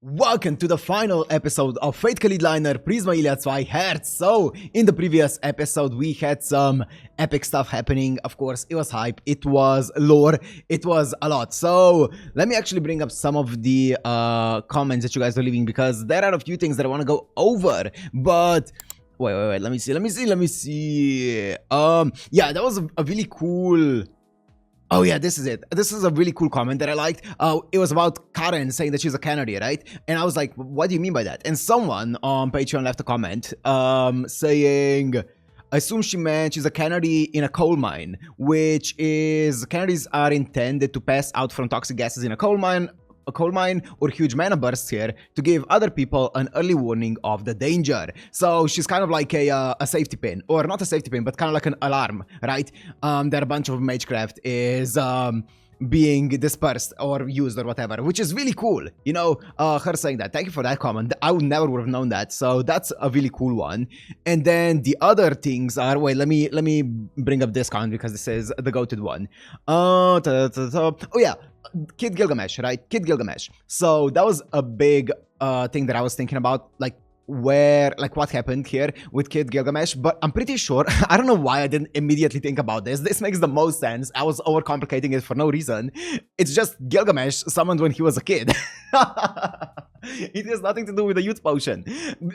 Welcome to the final episode of Fate Kaleid liner Prisma Illya 2wei Herz. So, in the previous episode, we had some epic stuff happening. Of course, it was hype, it was lore, it was a lot. So, let me actually bring up some of the comments that you guys are leaving, because there are a few things that I want to go over. But wait, let me see. Yeah, that was a really cool. Oh yeah, this is it. This is a really cool comment that I liked. It was about Karen saying that she's a canary, right? And I was like, what do you mean by that? And someone on Patreon left a comment saying, I assume she meant she's a canary in a coal mine, which is, canaries are intended to pass out from toxic gases in a coal mine or huge mana bursts here to give other people an early warning of the danger. So she's kind of like a safety pin, or not a safety pin, but kind of like an alarm, right? That a bunch of magecraft is being dispersed or used or whatever, which is really cool. You know, her saying that. Thank you for that comment. I would never have known that. So that's a really cool one. And then the other things are, wait, let me bring up this comment because this is the goated one. Oh yeah. Kid Gilgamesh, right? Kid Gilgamesh. So that was a big thing that I was thinking about, like what happened here with Kid Gilgamesh. But I'm pretty sure, I don't know why I didn't immediately think about this. This makes the most sense. I was overcomplicating it for no reason. It's just Gilgamesh summoned when he was a kid. It has nothing to do with the youth potion.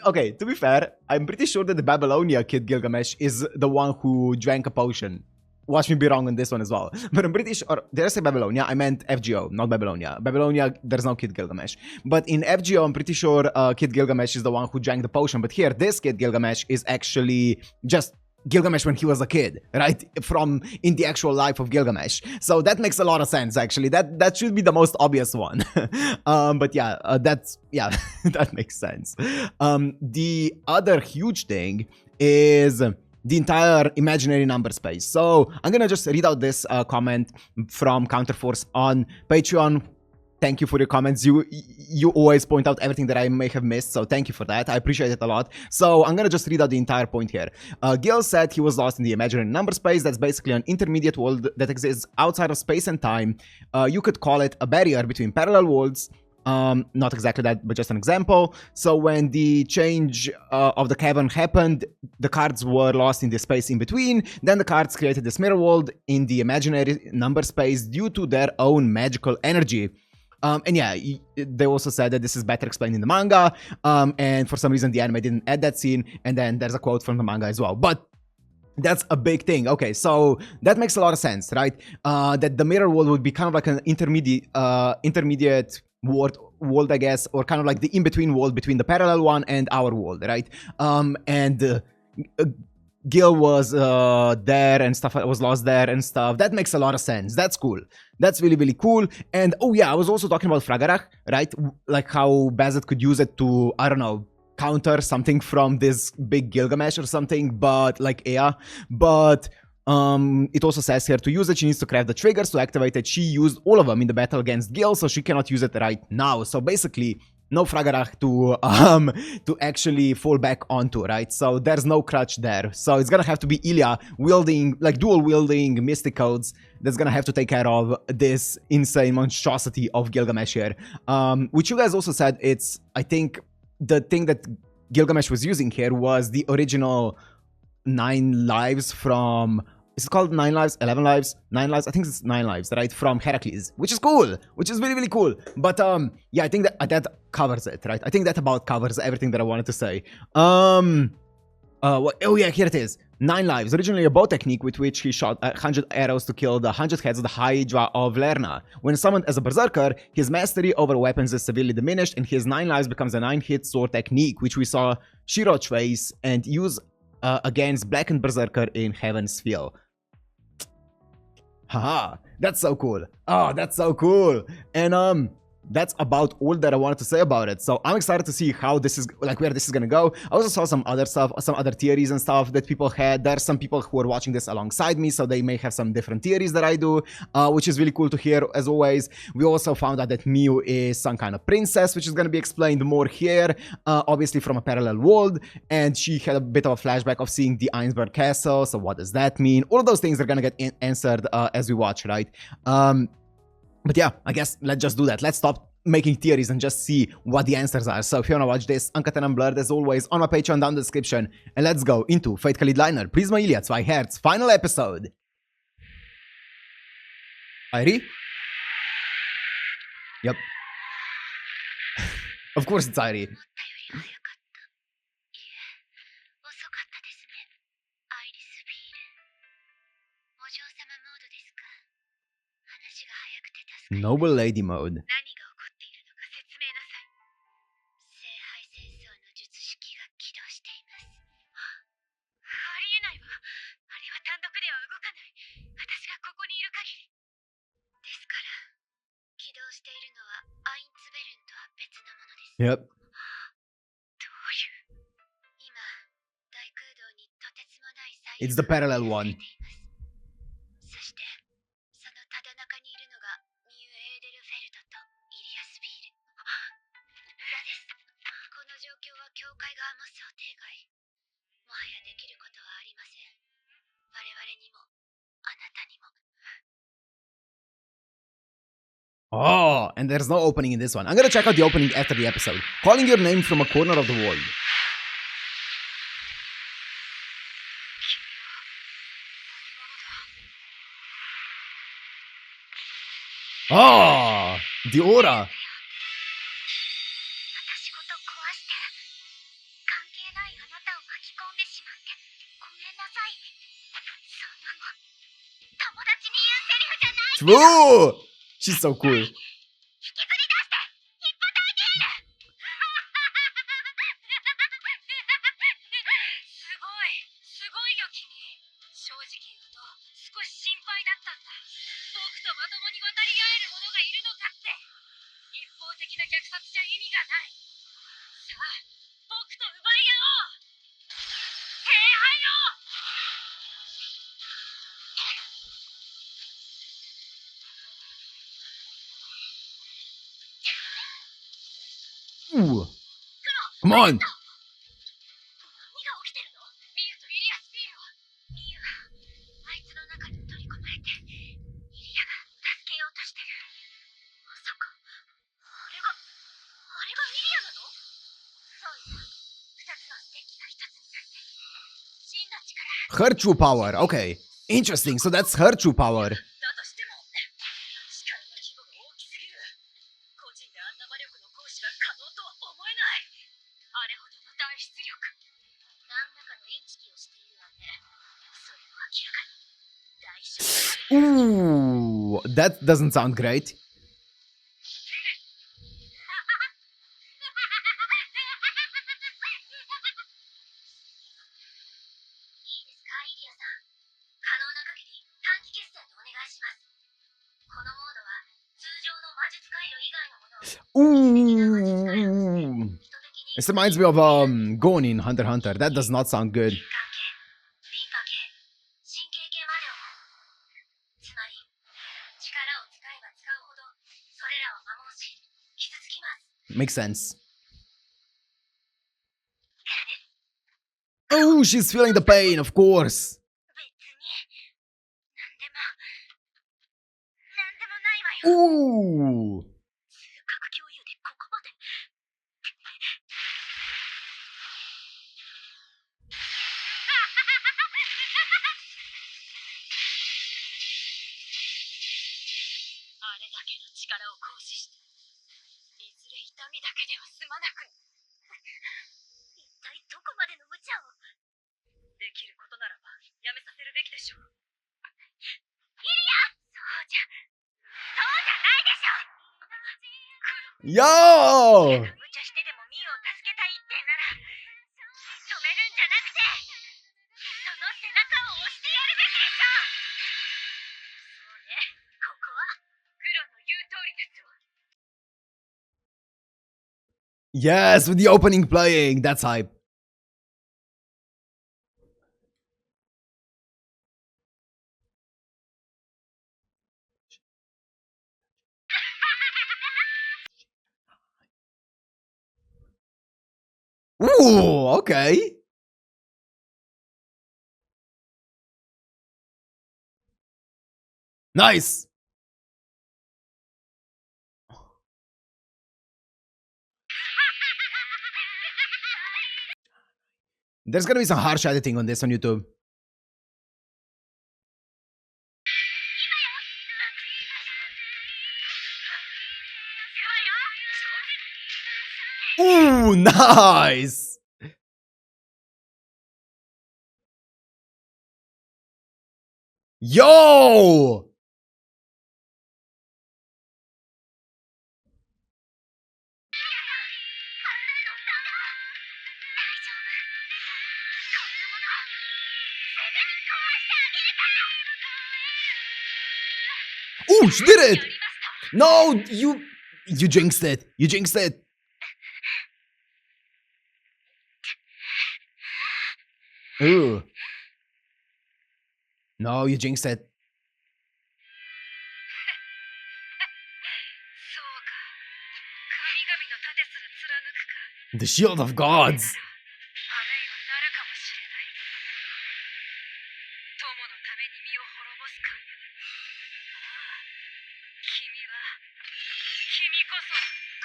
Okay, to be fair, I'm pretty sure that the Babylonia Kid Gilgamesh is the one who drank a potion. Watch me be wrong on this one as well. But I'm pretty sure, did I say Babylonia? I meant FGO, not Babylonia. Babylonia, there's no Kid Gilgamesh. But in FGO, I'm pretty sure Kid Gilgamesh is the one who drank the potion. But here, this Kid Gilgamesh is actually just Gilgamesh when he was a kid, right? From in the actual life of Gilgamesh. So that makes a lot of sense, actually. That should be the most obvious one. But yeah, that makes sense. The other huge thing is the entire imaginary number space. So I'm gonna just read out this comment from Counterforce on Patreon. Thank you for your comments. You always point out everything that I may have missed, so thank you for that. I appreciate it a lot. So I'm gonna just read out the entire point here. Gil said he was lost in the imaginary number space. That's basically an intermediate world that exists outside of space and time. You could call it a barrier between parallel worlds. Not exactly that, but just an example. So when the change of the cavern happened, the cards were lost in the space in between. Then the cards created this mirror world in the imaginary number space due to their own magical energy. And yeah, they also said that this is better explained in the manga. And for some reason, the anime didn't add that scene. And then there's a quote from the manga as well. But that's a big thing. Okay, so that makes a lot of sense, right? That the mirror world would be kind of like an intermediate world, I guess, or kind of like the in-between world between the parallel one and our world, right? Gil was there and stuff, was lost there and stuff. That makes a lot of sense. That's cool. That's really, really cool. And oh yeah, I was also talking about Fragarach, right? Like how Bazet could use it to, I don't know, counter something from this big Gilgamesh or something, but like Ea. But it also says here to use it, she needs to craft the triggers to activate it. She used all of them in the battle against Gil, so she cannot use it right now. So basically, no Fragarach to actually fall back onto, right? So there's no crutch there. So it's gonna have to be Illya wielding, like dual wielding mystic codes that's gonna have to take care of this insane monstrosity of Gilgamesh here. Which you guys also said it's, I think, the thing that Gilgamesh was using here was the original 9 lives from, is it called 9 lives, 11 lives, 9 lives? I think it's 9 lives, right? From Heracles, which is cool, which is really, really cool. But yeah, I think that covers it, right? I think that about covers everything that I wanted to say. Oh yeah, here it is. 9 lives, originally a bow technique with which he shot 100 arrows to kill the 100 heads of the Hydra of Lerna. When summoned as a berserker, his mastery over weapons is severely diminished, and his 9 lives becomes a 9-hit sword technique, which we saw Shiro trace and use against Blackened Berserker in Heaven's Feel. Haha, that's so cool. Oh, that's so cool. And that's about all that I wanted to say about it. So I'm excited to see how this is, like, where this is gonna go. I also saw some other stuff, some other theories and stuff that people had. There's some people who are watching this alongside me, so they may have some different theories that I do, which is really cool to hear, as always. We also found out that Miu is some kind of princess, which is gonna be explained more here, obviously from a parallel world, and she had a bit of a flashback of seeing the Einsberg castle, so what does that mean? All of those things are gonna get answered as we watch, right? But yeah, I guess let's just do that. Let's stop making theories and just see what the answers are. So if you wanna watch this, uncut and unblurred as always on my Patreon down in the description. And let's go into Fate Kaleid Liner, Prisma Illya 2wei Herz, final episode. Airi? Yep. Of course it's Airi. Noble Lady mode. Yep. It's the parallel one. Oh, and there's no opening in this one. I'm gonna check out the opening after the episode. Calling your name from a corner of the world. Oh, the aura. True! She's so cool. Ooh. Come on! Her true power, okay. Interesting, so that's her true power. Ooh, that doesn't sound great. Ooh. This reminds me of Gon in Hunter x Hunter. That does not sound good. Makes sense. Oh, she's feeling the pain, of course. Ooh. Yo! Yes, with the opening playing. That's hype. Ooh, okay. Nice. There's gonna be some harsh editing on this on YouTube. Ooh, nice! Yo! Ooh, she did it! No, you jinxed it. You jinxed it. Ooh. No, you jinxed it. The shield of gods.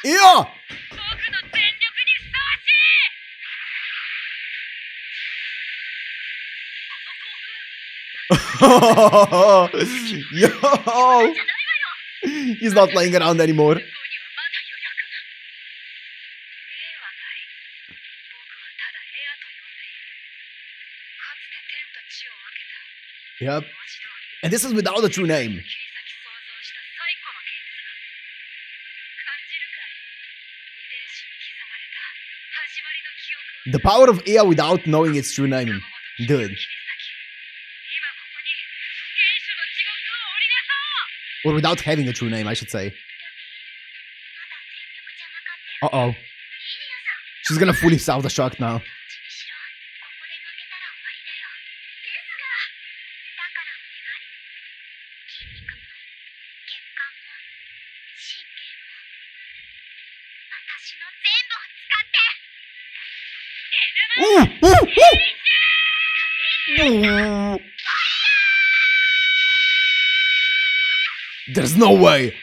Yeah. Yo. He's not playing around anymore. Yep. And this is without a true name. The power of Illya without knowing its true name. Dude. Or without having a true name, I should say. Uh-oh. She's gonna fully self-destruct now. Ooh, ooh, ooh. There's no way.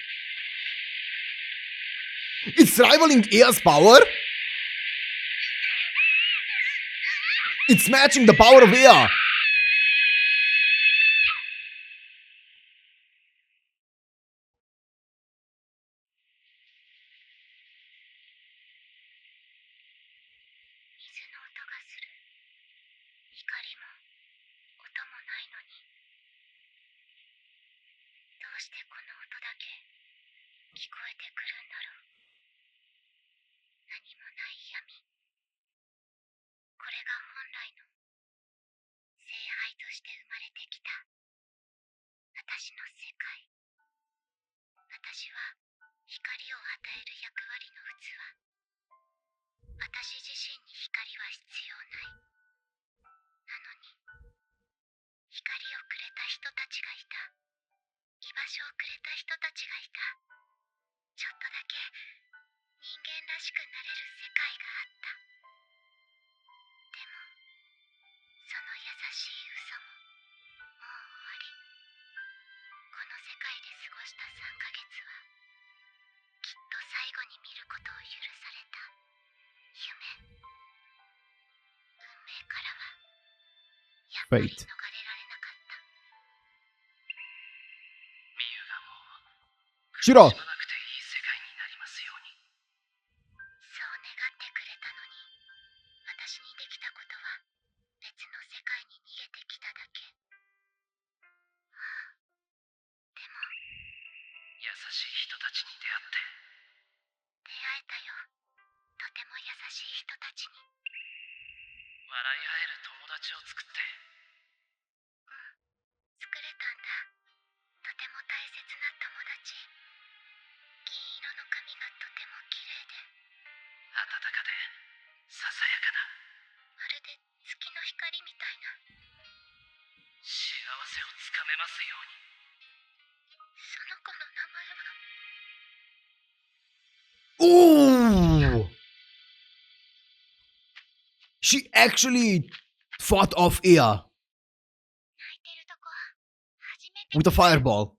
It's rivaling Illya's power? It's matching the power of Illya. Fate. Shiro! Ooh! She actually fought off Illya with a fireball.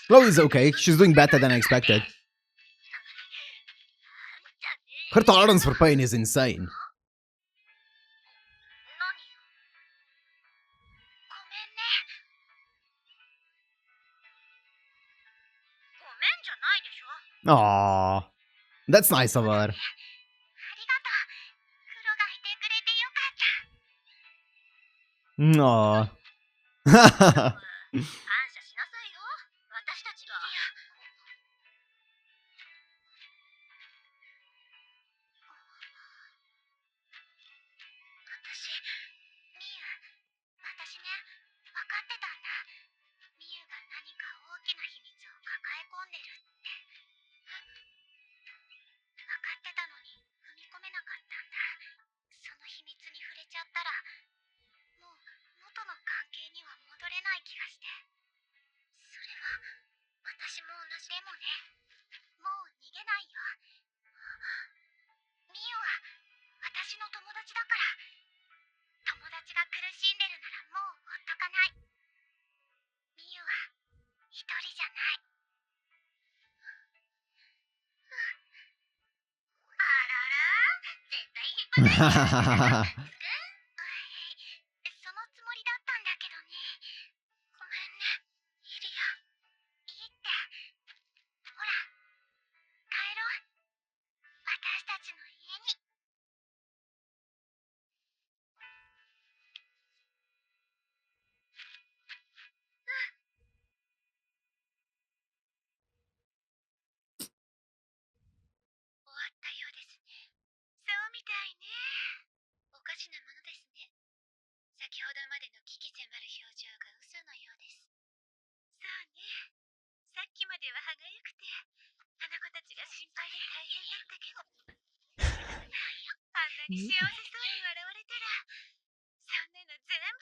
Chloe's okay. She's doing better than I expected. Her tolerance for pain is insane. Aww. That's nice of her. Aww.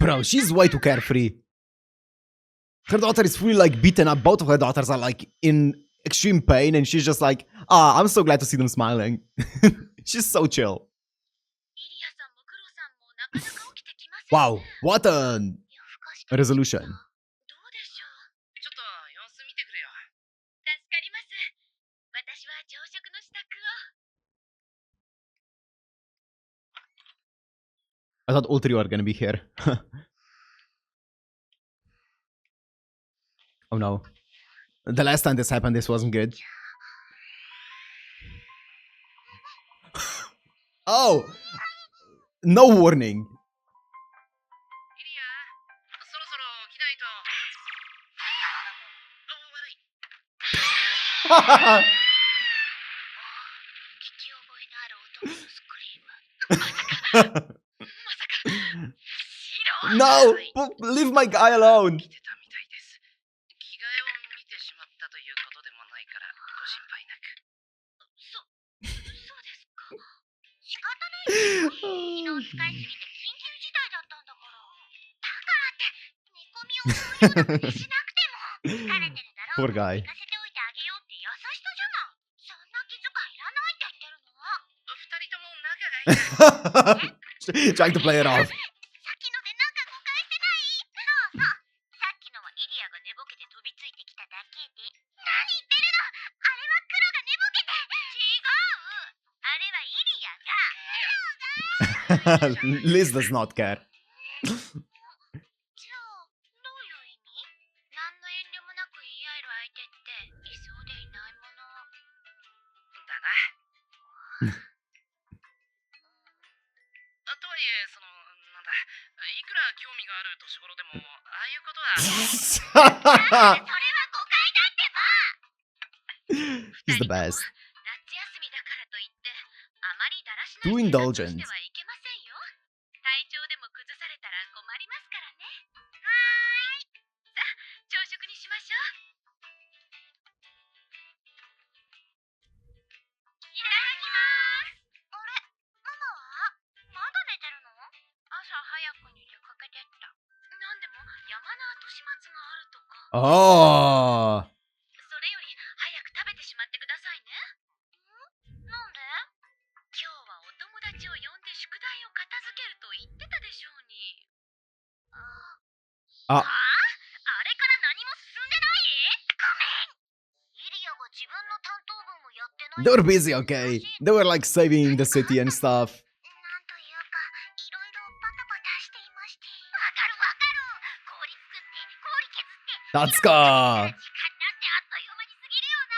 Bro, she's way too carefree. Her daughter is fully like beaten up. Both of her daughters are like in extreme pain, and she's just like, ah, I'm so glad to see them smiling. She's so chill. Wow, what a resolution. I thought all three were gonna be here. Oh no. The last time this happened, this wasn't good. Oh! No warning. No! Leave my guy alone! Poor guy. Trying to play it off. Liz does not care. He's the best. Too indulgent. Oh. They were busy, okay? They were like saving the city and stuff. なんというか、いろいろバタバタしていまして。わかるわかる。氷作って、氷削って。That's ka. 時間なんてあっという間に過ぎるよな。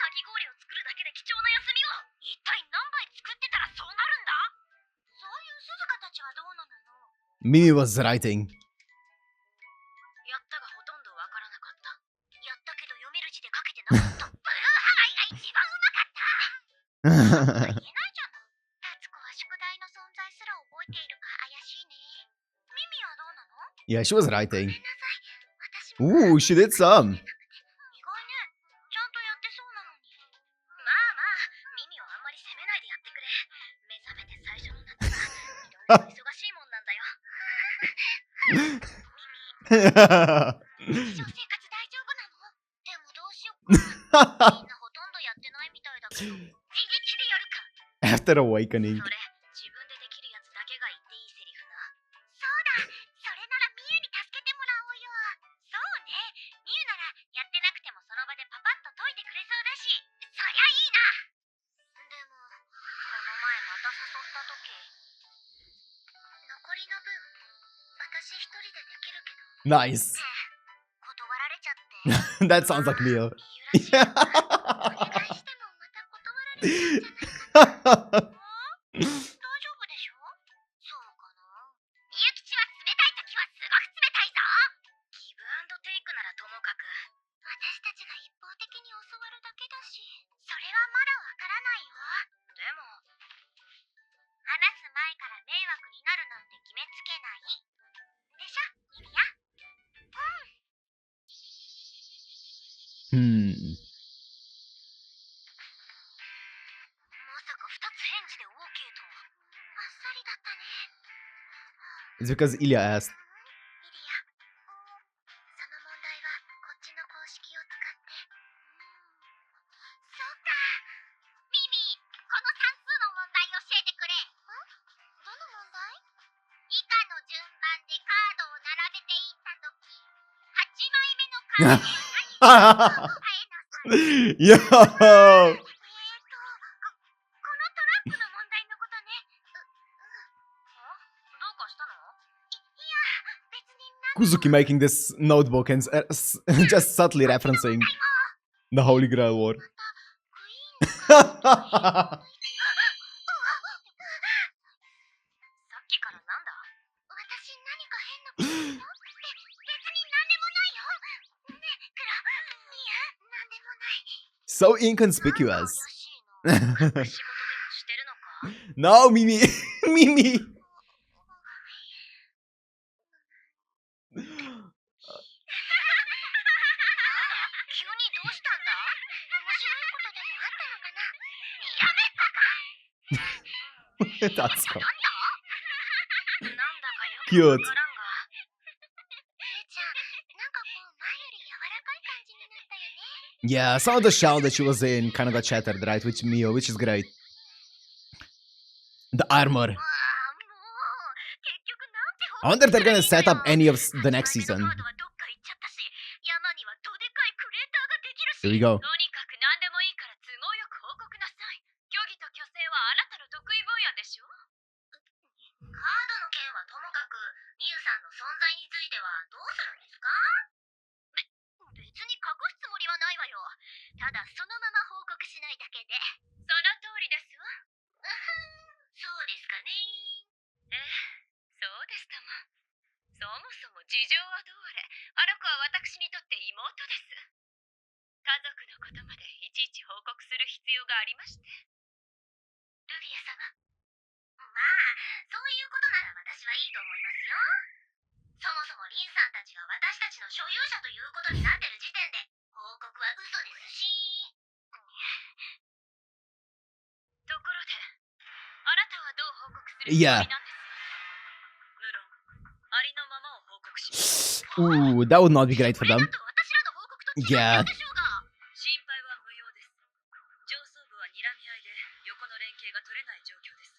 かき氷を作るだけで貴重な休みを一体何杯作ってたらそうなるんだ。そういう鈴鹿たちはどうなのよ。Mimi was writing. やったがほとんどわからなかった。やったけど読める字で書けてなかった。ブルーハワイが一番うまかった。言えないじゃない。タツコは宿題の存在すら覚えているか怪しいね。ミミはどうなの？ Yeah, she was writing. ごめんなさい。私も Ooh, she did some. 意外ね。ちゃんとやってそうなのに。まあまあ、ミミをあんまり責めないでやってくれ。目覚めて最初の夏はいろいろ忙しいもんなんだよ。日常生活大丈夫なの？でもどうしよっか。みんなほとんどやってないみたいだけど、自力でやるか。After awakening. それ、自分でできるやつだけが言っていいセリフな。そうだ、それならミユに助けてもらおうよ。そうね、ミユならやってなくてもその場でパパッと解いてくれそうだし、そりゃいいな。でも、この前また誘った時、残りの分、私一人でできるけど。Nice. 断られちゃって。That sounds like Mio. 理由らしいわ。お願いしてもまた断られちゃうんじゃないかな。大丈夫でしょ？そうかな。みゆきちは冷たい時はすごく冷たいぞ。ギブアンドテイクならともかく。私たちが一方的に教わるだけだし、それはまだわからないよ。でも、話す前から迷惑になるなんて決めつけない。でしょ、イリア？Hmm. まさか二つ返事で OK とは。あっさりだったね。It's because Illya asked. イリア、その問題はこっちの公式を使って。そうか。ミミ、この算数の問題教えてくれ。どの問題？以下の順番でカードを並べていったとき、8枚目のカードでYo! このトラックの問題のことね。どうかしたの？いや、別に Kuzuki making this notebook and just subtly referencing the Holy Grail War. さっきからなんだ？私何か変なことしたの？別に何でもないよ。ね、クロ、ミヤ、なんでもない。So inconspicuous. 怪しいな。仕事でもしてるのか？ No, Mimi! Mimi! 急にどうしたんだ？面白いことでもあったのかな？やめたか。 That's cool. なんだかよく Cute. わからんが。ちゃん、なんかこう前より柔らかい感じになったよね。 Yeah, some of the shell that she was in kind of got shattered, right? With Mio, which is great. The armor. もう、結局なんて I wonder if they're gonna set up any of the next season. カードはどっか行っちゃったし、山にはどでかいクレーターができるし。 Here we go. とにかく何でもいいから都合よく報告なさい。虚偽と虚勢はあなたの得意分野でしょ。カードの件はともかく、ミユさんの存在についてはどうするんですか？別に隠すつもりはないわよ。ただそのまま報告しないだけで。その通りですわ。そうですかね。そうですとも。そもそも事情はどうあれ、あの子は私にとって妹です。家族のことまでいちいち報告する必要がありまして。ルビア様。まあ、そういうことなら私はいいと思いますよ。そもそもリンさんたちが私たちの所有者ということになってる時点で、報告は嘘ですし。ところで、あなたはどう報告するつもりなんですか？無論、ありのままを報告します。 Ooh, that would not be great for them. これだと私らの報告と違う Yeah. でしょうが。心配は無用です。上層部は睨み合いで横の連携が取れない状況です。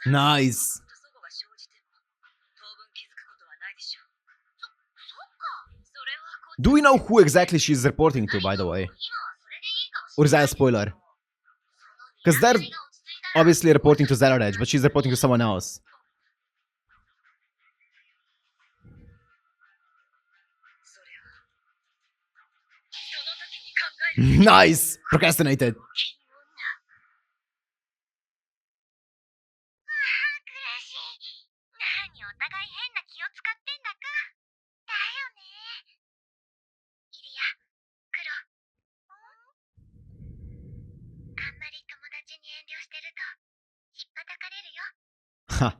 Nice. 齟齬が生じても当分気づくことはないでしょう。そっか。それは Do we know who exactly she's reporting to, by the way? Or is that a spoiler? Because they're obviously reporting to Zero Edge, but she's reporting to someone else. Nice! Procrastinated. 苦しい。何お互い変な気を使ってんだか。だよね。イリア、クロ。あんまり友達に遠慮してると、ひっぱたかれるよ。Ha. そう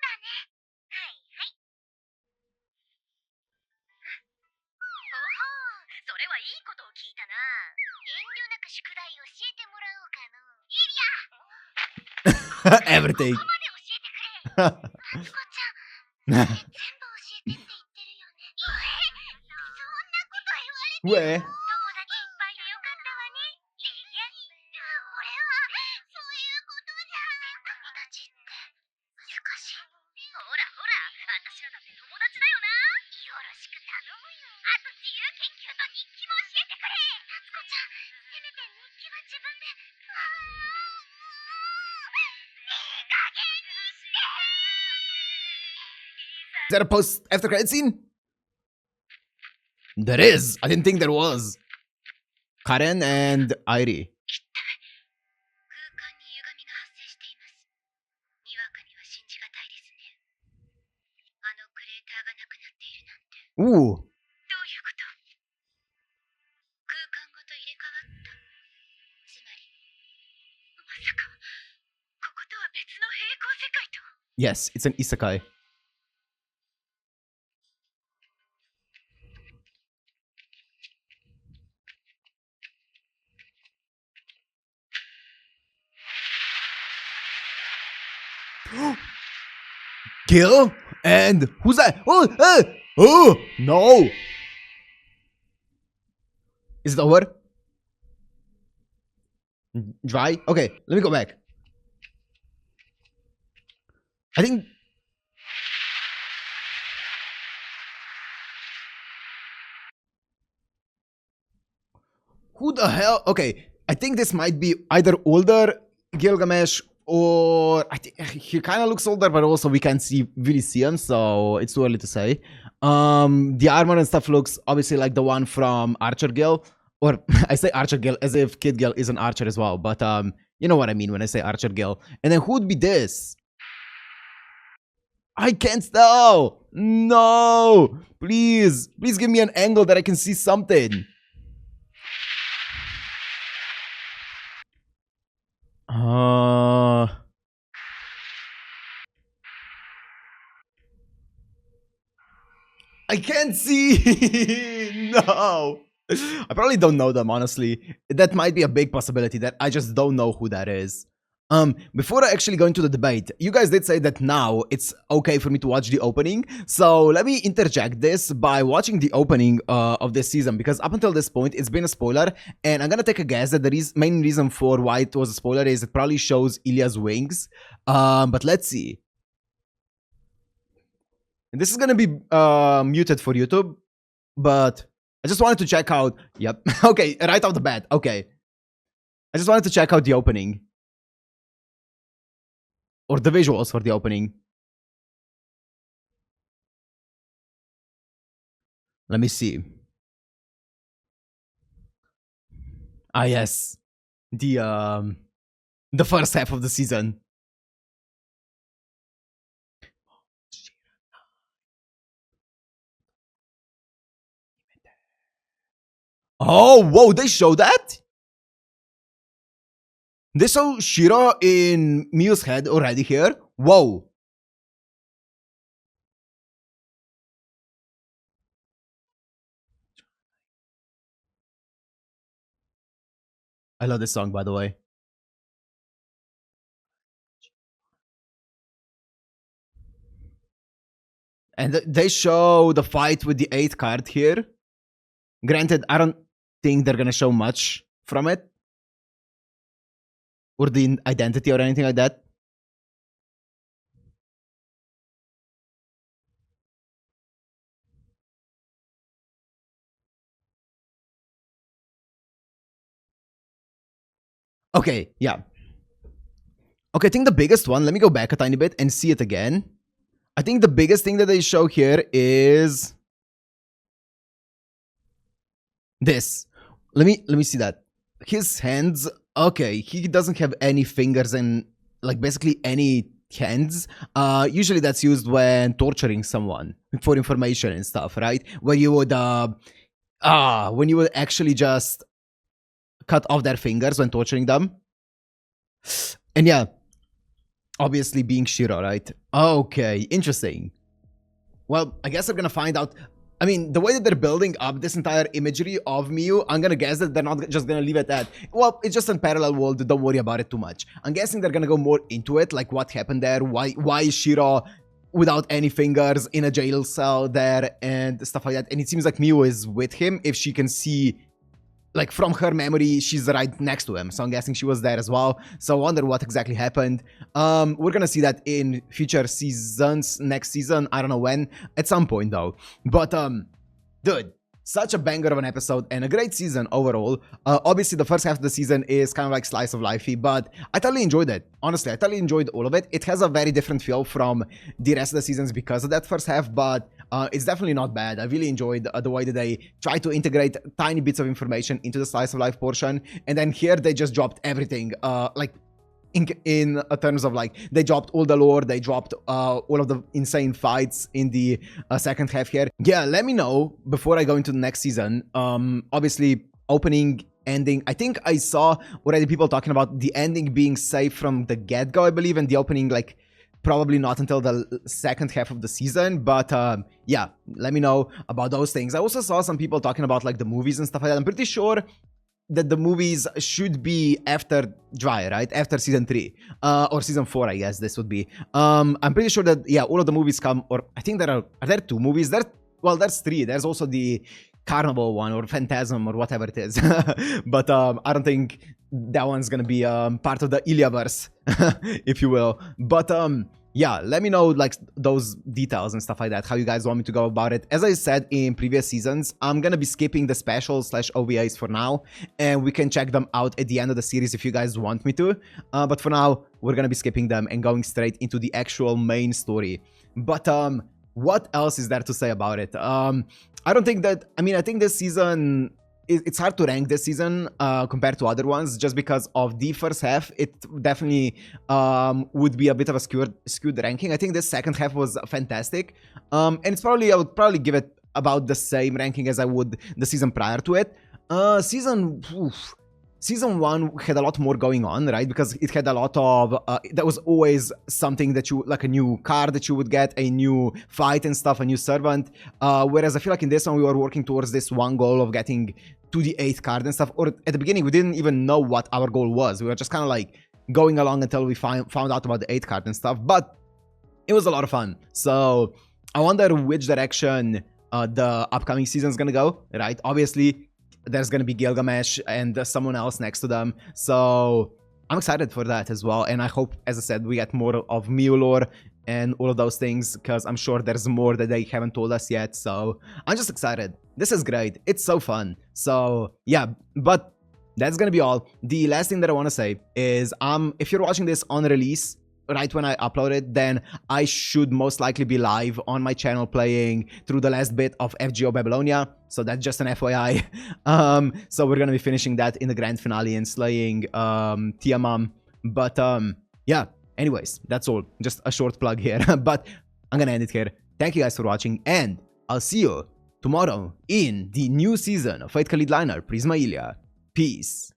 だね。はいはい。おほー、それはいいことを聞いたな。遠慮なく宿題教えてもらおうかの。イリア Everything. ここまで教えてくれ。マツコちゃん、全部教えてって言ってるよね。そんなこと言われても。友達いっぱいでよかったわね。いいえ、俺はそういうことじゃ。友達って難しい。ほらほら、私らだって友達だよな。よろしく頼むよ。あと自由研究と日記も教えてくれ。マツコちゃん、せめて日記は自分で。Is that a post after credit scene? There is. I didn't think there was. Karen and Airi. 空間に歪みが発生しています。にわかには信じがたいですね。あのクレーターがなくなっているなんて。 Ooh. どういうこと空間ごと入れ替わった。つまり、まさか、こことは別の平行世界と。 Yes, it's an isekai. Gil? And who's that? Oh, no. Is it over? Dry? Okay, let me go back. I think... Who the hell? Okay, I think this might be either older Gilgamesh or... I think he kind of looks older, but also we can't really see him, so it's too early to say. The armor and stuff looks obviously like the one from Archer Gil. Or I say Archer Gil as if Kid Gil is an archer as well, but you know what I mean when I say Archer Gil. And then who'd be this? I can't tell! No! Please! Please give me an angle that I can see something. I can't see! No! I probably don't know them, honestly. That might be a big possibility that I just don't know who that is. Before I actually go into the debate, you guys did say that now it's okay for me to watch the opening. So let me interject this by watching the opening of this season, because up until this point, it's been a spoiler. And I'm gonna take a guess that the main reason for why it was a spoiler is it probably shows Illya's wings. But let's see. And this is gonna be muted for YouTube, but I just wanted to check out. Yep. Okay, right off the bat. Okay. I just wanted to check out the opening. Or the visuals for the opening. Let me see. Ah, yes. The first half of the season. Oh, whoa, they show that? They show Shiro in Miyu's head already here? Whoa. I love this song, by the way. And they show the fight with the 8th card here. Granted, I don't think they're gonna show much from it. Or the identity or anything like that. Okay, yeah. Okay, I think the biggest one, let me go back a tiny bit and see it again. I think the biggest thing that they show here is this. Let me see that. His hands, okay, he doesn't have any fingers and like basically any hands. Usually that's used when torturing someone for information and stuff, right? Where you would when you would actually just cut off their fingers when torturing them. And yeah, obviously being Shiro, right? Okay, interesting. Well, I guess I'm gonna find out. I mean, the way that they're building up this entire imagery of Miyu, I'm gonna guess that they're not just gonna leave it at, well, it's just a parallel world, don't worry about it too much. I'm guessing they're gonna go more into it, like what happened there, why is Shiro without any fingers in a jail cell there, and stuff like that. And it seems like Miyu is with him. If she can see, like from her memory, she's right next to him. So I'm guessing she was there as well. So I wonder what exactly happened. We're gonna see that in future seasons, next season. I don't know when, at some point though. But dude, such a banger of an episode and a great season overall. Obviously the first half of the season is kind of like slice of lifey, but I totally enjoyed it. Honestly, I totally enjoyed all of it. It has a very different feel from the rest of the seasons because of that first half, but it's definitely not bad. I really enjoyed the way that they try to integrate tiny bits of information into the slice of life portion, and then here they just dropped everything, like in terms of like they dropped all the lore, they dropped all of the insane fights in the second half here. Yeah, let me know before I go into the next season. Obviously opening, ending, I think I saw already people talking about the ending being safe from the get-go, I believe, and the opening like probably not until the second half of the season. But yeah, let me know about those things. I also saw some people talking about like the movies and stuff like that. I'm pretty sure that the movies should be after Dry, right? After season 3 or season 4, I guess this would be. I'm pretty sure that, yeah, all of the movies come, or I think there are there 2 movies? Well, there's 3. There's also the Carnival one or Phantasm or whatever it is. But I don't think that one's gonna be part of the Illya verse, if you will. But yeah, let me know like those details and stuff like that, how you guys want me to go about it. As I said in previous seasons, I'm gonna be skipping the specials / OVAs for now, and we can check them out at the end of the series if you guys want me to. But for now, we're gonna be skipping them and going straight into the actual main story. But what else is there to say about it? I don't think that, I mean, I think this season, it's hard to rank this season compared to other ones, just because of the first half. It definitely would be a bit of a skewed ranking. I think this second half was fantastic, and it's probably, I would probably give it about the same ranking as I would the season prior to it. Season 1 had a lot more going on, right? Because it had a lot of, there was always something that you, like a new card that you would get, a new fight and stuff, a new servant. Whereas I feel like in this one, we were working towards this one goal of getting to the 8th card and stuff. Or at the beginning, we didn't even know what our goal was. We were just kind of like going along until we found out about the 8th card and stuff. But it was a lot of fun. So I wonder which direction the upcoming season is going to go, right? Obviously, there's going to be Gilgamesh and someone else next to them. So I'm excited for that as well. And I hope, as I said, we get more of Miyu lore and all of those things, because I'm sure there's more that they haven't told us yet. So I'm just excited. This is great. It's so fun. So yeah, but that's going to be all. The last thing that I want to say is, if you're watching this on release, right when I upload it, then I should most likely be live on my channel playing through the last bit of FGO Babylonia. So that's just an FYI. So we're gonna be finishing that in the grand finale and slaying Tiamam. But yeah, anyways, that's all. Just a short plug here. But I'm gonna end it here. Thank you guys for watching, and I'll see you tomorrow in the new season of Fate Kaleid Liner Prisma Illya. Peace.